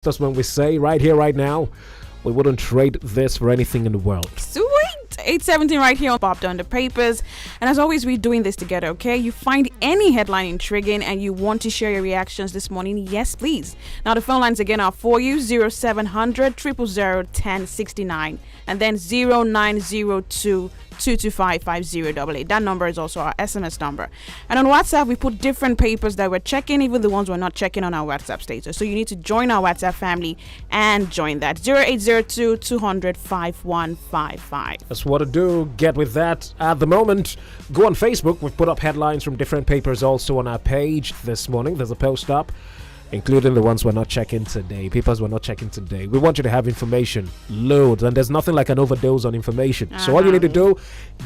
That's when we say right here, right now, we wouldn't trade this for anything in the world. Sweet. 8:17 right here on Bob Done the Papers. And as always, we're doing this together, okay? You find any headline intriguing and you want to share your reactions this morning, yes, please. Now, the phone lines again are for you, 0700 000 1069 and then 0902 225 5088. That number is also our SMS number. And on WhatsApp, we put different papers that we're checking, even the ones we're not checking on our WhatsApp status. So you need to join our WhatsApp family and join that. 0802 200 5155. That's what to do. Get with that at the moment. Go on Facebook. We've put up headlines from different papers also on our page this morning. There's a post up, including the ones we're not checking today. Papers we're not checking today. We want you to have information, loads, and there's nothing like an overdose on information. So all you need to do,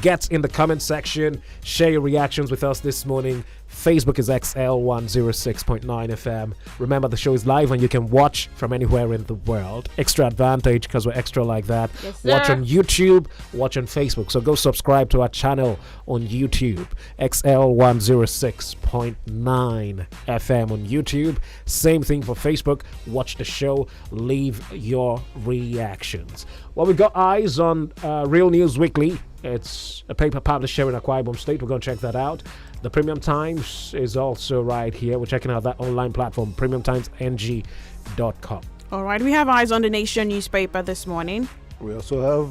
get in the comment section, share your reactions with us this morning. Facebook is XL106.9 FM. Remember, the show is live and you can watch from anywhere in the world. Extra advantage because we're extra like that. Yes, sir. Watch on YouTube, watch on Facebook. So go subscribe to our channel on YouTube, XL106.9 FM on YouTube. Same thing for Facebook. Watch the show, leave your reactions. Well, we've got eyes on Real News Weekly. It's a paper published here in Akwa Ibom State. We're going to check that out. The Premium Times is also right here. We're checking out that online platform, premiumtimesng.com. All right, we have eyes on the Nation newspaper this morning. We also have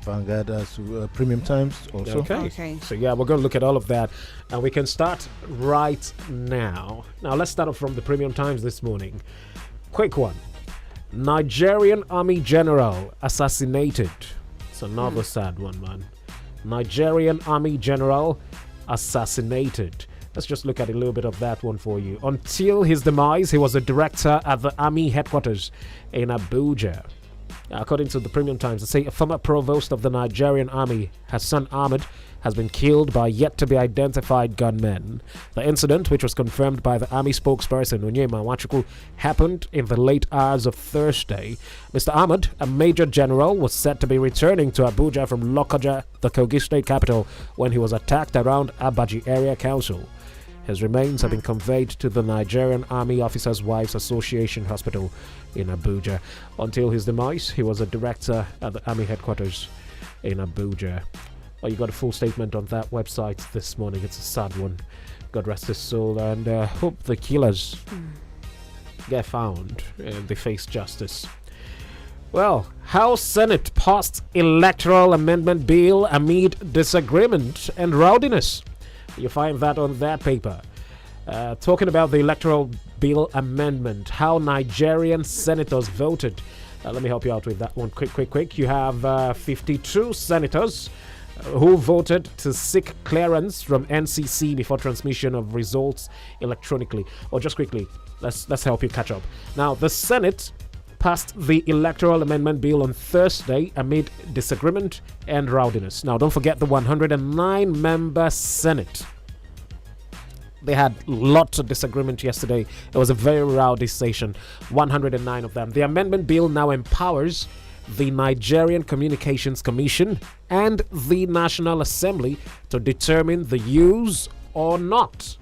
Vanguard as Premium Times also. Okay. So, yeah, we're going to look at all of that. And we can start right now. Now, let's start off from the Premium Times this morning. Quick one. Nigerian Army General assassinated. It's another sad one, man. Nigerian Army General assassinated. Let's just look at a little bit of that one for you. Until his demise, he was a director at the Army headquarters in Abuja. According to the Premium Times, they say a former provost of the Nigerian Army, Hassan Ahmed, has been killed by yet-to-be-identified gunmen. The incident, which was confirmed by the Army spokesperson, Onyema Nwachukwu, happened in the late hours of Thursday. Mr. Ahmed, a major general, was said to be returning to Abuja from Lokoja, the Kogi state capital, when he was attacked around Abaji Area Council. His remains have been conveyed to the Nigerian Army Officers' Wives Association Hospital in Abuja. Until his demise, he was a director at the Army headquarters in Abuja. Well, you got a full statement on that website this morning. It's a sad one. God rest his soul, and hope the killers get found and they face justice. Well, House Senate passed electoral amendment bill amid disagreement and rowdiness. You find that on that paper. Talking about the electoral bill amendment, how Nigerian senators voted. Let me help you out with that one. Quick. You have 52 senators who voted to seek clearance from NCC before transmission of results electronically. Or just quickly, let's help you catch up. Now, the Senate passed the electoral amendment bill on Thursday amid disagreement and rowdiness. Now, don't forget the 109-member Senate. They had lots of disagreement yesterday. It was a very rowdy session, 109 of them. The amendment bill now empowers the Nigerian Communications Commission and the National Assembly to determine the use or not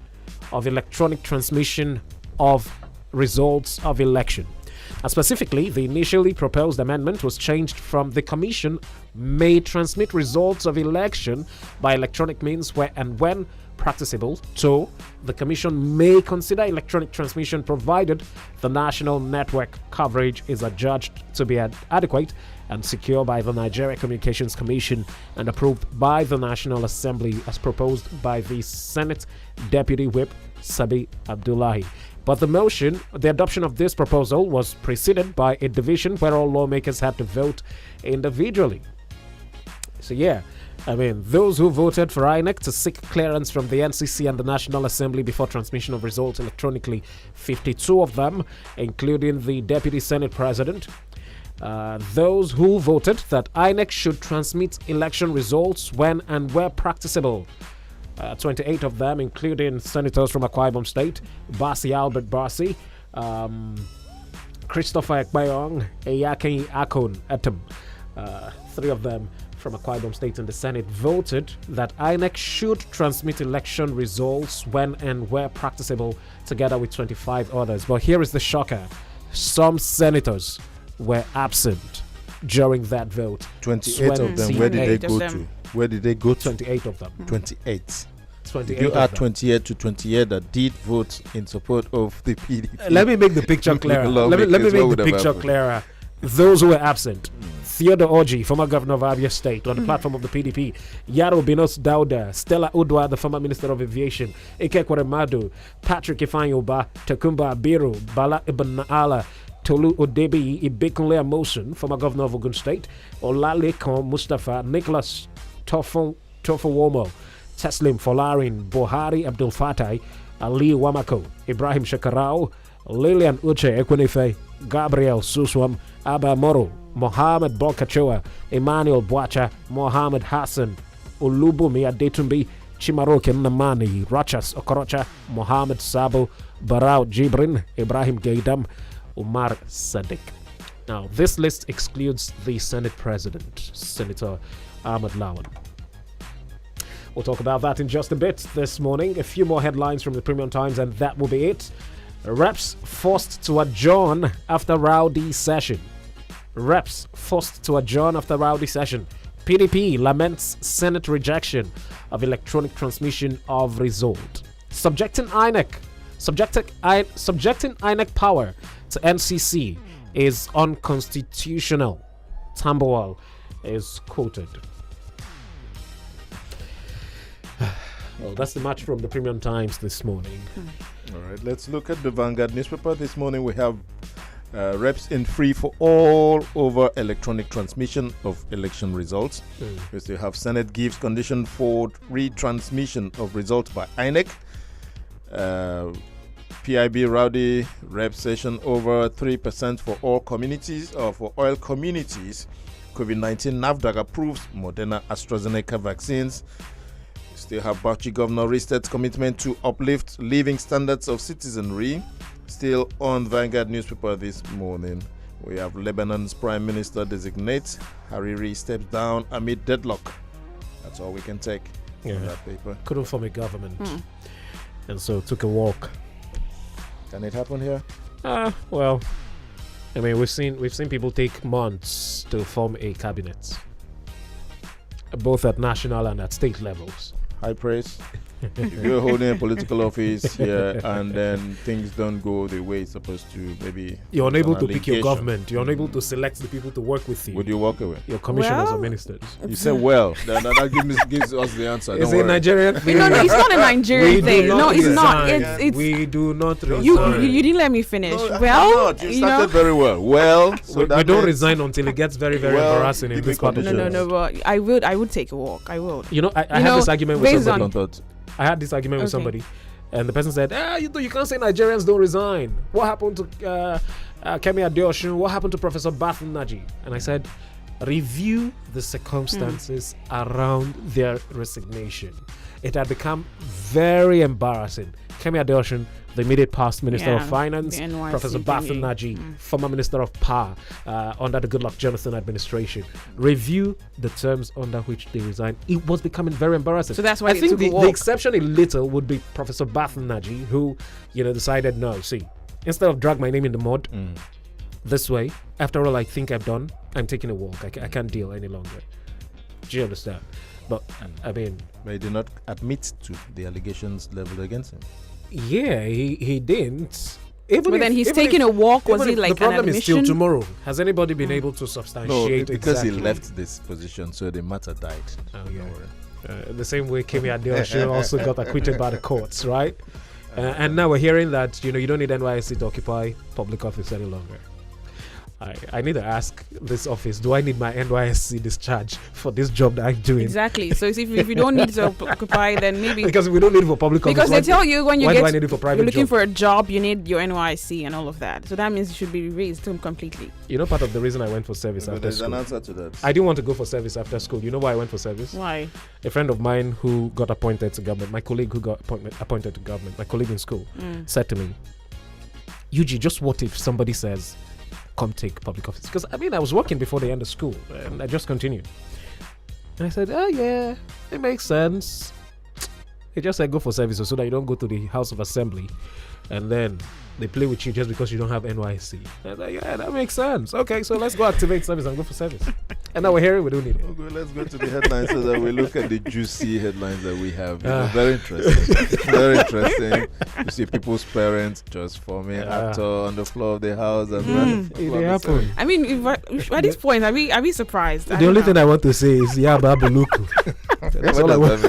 of electronic transmission of results of election. Specifically, the initially proposed amendment was changed from the Commission may transmit results of election by electronic means where and when practicable to the Commission may consider electronic transmission provided the national network coverage is adjudged to be adequate and secure by the Nigeria Communications Commission and approved by the National Assembly as proposed by the Senate Deputy Whip Sabi Abdullahi. But the adoption of this proposal was preceded by a division where all lawmakers had to vote individually. So those who voted for INEC to seek clearance from the NCC and the National Assembly before transmission of results electronically, 52 of them, including the Deputy Senate President. Those who voted that INEC should transmit election results when and where practicable. 28 of them, including senators from Akwa Ibom State, Albert Basi, Christopher Ekbayong, Eyake Akon Etem. 3 of them from Akwa Ibom State in the Senate voted that INEC should transmit election results when and where practicable, together with 25 others. But here is the shocker. Some senators were absent during that vote. 28 of them. Where did they go to? Where did they go to? 28 of them. 28. 28 You of add them. 28 to 28 that did vote in support of the PDP. Let me make the picture clearer. Let me make the picture clearer. Those who were absent: Theodore Orji, former governor of Abia State, on the platform of the PDP; Yaro Binos Dauda; Stella Udwa, the former minister of aviation; Ike Kwaremadu; Patrick Ifanyoba; Takumba Abiru; Bala Ibn Ala; Tolu Odebi Ibekunle Amosun, former governor of Ogun State; Olalekan Mustafa; Nicholas Tofowomo; Teslim Folarin; Buhari Abdul Fatai; Ali Wamako; Ibrahim Shakarau; Lilian Uche Ekwenefe; Gabriel Suswam; Abba Moro; Mohammed Bolkachoa; Emmanuel Bwacha; Mohammed Hassan; Olubumi Adetumbi; Chimaroke Namani; Rachas Okorocha; Mohammed Sabo; Barao Jibrin; Ibrahim Gaidam; Umar Sadiq. Now, this list excludes the Senate President, Senator Ahmad Lawan. We'll talk about that in just a bit this morning. A few more headlines from the Premium Times, and that will be it. Reps forced to adjourn after rowdy session. Reps forced to adjourn after rowdy session. PDP laments Senate rejection of electronic transmission of result. Subjecting INEC power to NCC is unconstitutional. Tambowal is quoted. Well, that's the match from the Premium Times this morning. All right, let's look at the Vanguard newspaper. This morning we have reps in free for all over electronic transmission of election results. We still have Senate gives condition for retransmission of results by INEC. PIB rowdy rep session over 3% for all communities or for oil communities. COVID-19 NAFDAC approves Moderna AstraZeneca vaccines. Still have Bauchi Governor restates commitment to uplift living standards of citizenry. Still on Vanguard newspaper this morning, we have Lebanon's Prime Minister designate. Hariri steps down amid deadlock. That's all we can take from that paper. Couldn't form a government, and so took a walk. Can it happen here? Well, I mean, we've seen people take months to form a cabinet, both at national and at state levels. HighPrayz. If you're holding a political office here and then things don't go the way it's supposed to, maybe you're unable to pick your government. You're unable to select the people to work with you. Would you walk away? Your commissioners or ministers. You said well. that gives us the answer. Is it Nigerian thing? No, it's not a Nigerian thing. No, it's not. It's we do not resign. You didn't let me finish. No, well, you started very well. Well, so we don't resign until it gets very, very embarrassing in this part of the show. No. But I would take a walk. I would. You know, I had this argument with somebody. I had this argument with Okay. somebody, and the person said, you can't say Nigerians don't resign. What happened to Kemi Adeosun? What happened to Professor Bathun Naji? And I said, review the circumstances around their resignation. It had become very embarrassing. Kemi Adeosun, the immediate past Minister of Finance; Professor Bathun Naji, former Minister of Power under the Goodluck Jonathan administration. Review the terms under which they resigned. It was becoming very embarrassing. So that's why I think the exception a little would be Professor Bathun Naji, who decided, no, see, instead of drag my name in the mud this way, after all I think I've done, I'm taking a walk. I can't deal any longer. Do you understand? But I mean, but he did not admit to the allegations leveled against him. Yeah, he didn't. But then he's taking a walk. Was it like the problem an admission? is still tomorrow? Has anybody been able to substantiate? No, because exactly? he left this position, so the matter died. Oh yeah. The same way Kemi Adeosun also got acquitted by the courts, right? And now we're hearing that you don't need NYSC to occupy public office any longer. I need to ask this office, do I need my NYSC discharge for this job that I'm doing? Exactly. So if you don't need to occupy, then maybe... Because we don't need it for public office. Because they tell you when you do I need it for private you're looking job? for a job, you need your NYSC and all of that. So that means it should be raised completely. Part of the reason I went for service after there's school. an answer to that. I didn't want to go for service after school. You know why I went for service? Why? A friend of mine who got appointed to government, my colleague who got appointed to government, my colleague in school, said to me, Yugee, just what if somebody says, come take public office? Because I was working before the end of school and I just continued. And I said, oh, yeah, it makes sense. They just said go for service so that you don't go to the House of Assembly and then they play with you just because you don't have NYC. And like, yeah, that makes sense. Okay, so let's go activate service and go for service. And now we're hearing we don't need it. Okay, let's go to the headlines so that we look at the juicy headlines that we have. Very interesting. Very interesting. You see people's parents just forming actor on the floor of the house. And It happened. I mean, at this point, are we surprised? The only thing I want to say is Yaba Buluku. That's all I want.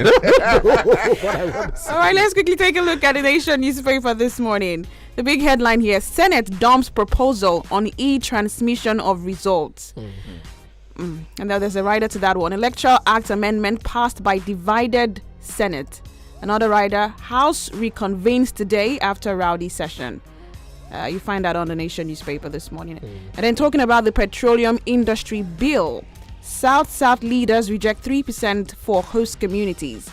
All right, let's quickly take a look at the Nation newspaper this morning. The big headline here: Senate dumps proposal on e-transmission of results. And now there's a rider to that one. Electoral Act amendment passed by divided Senate. Another rider: House reconvenes today after rowdy session. You find that on the Nation newspaper this morning. And then talking about the petroleum industry bill, South leaders reject 3% for host communities.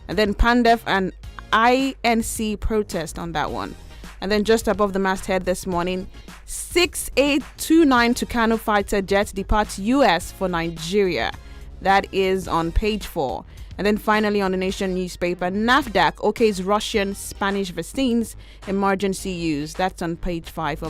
And then PANDEF and INC protest on that one. And then just above the masthead this morning, 6829 Tucano fighter jet departs US for Nigeria. That is on page 4. And then finally on the Nation newspaper, NAFDAC okays Russian Spanish vaccines, emergency use. That's on page 5 of the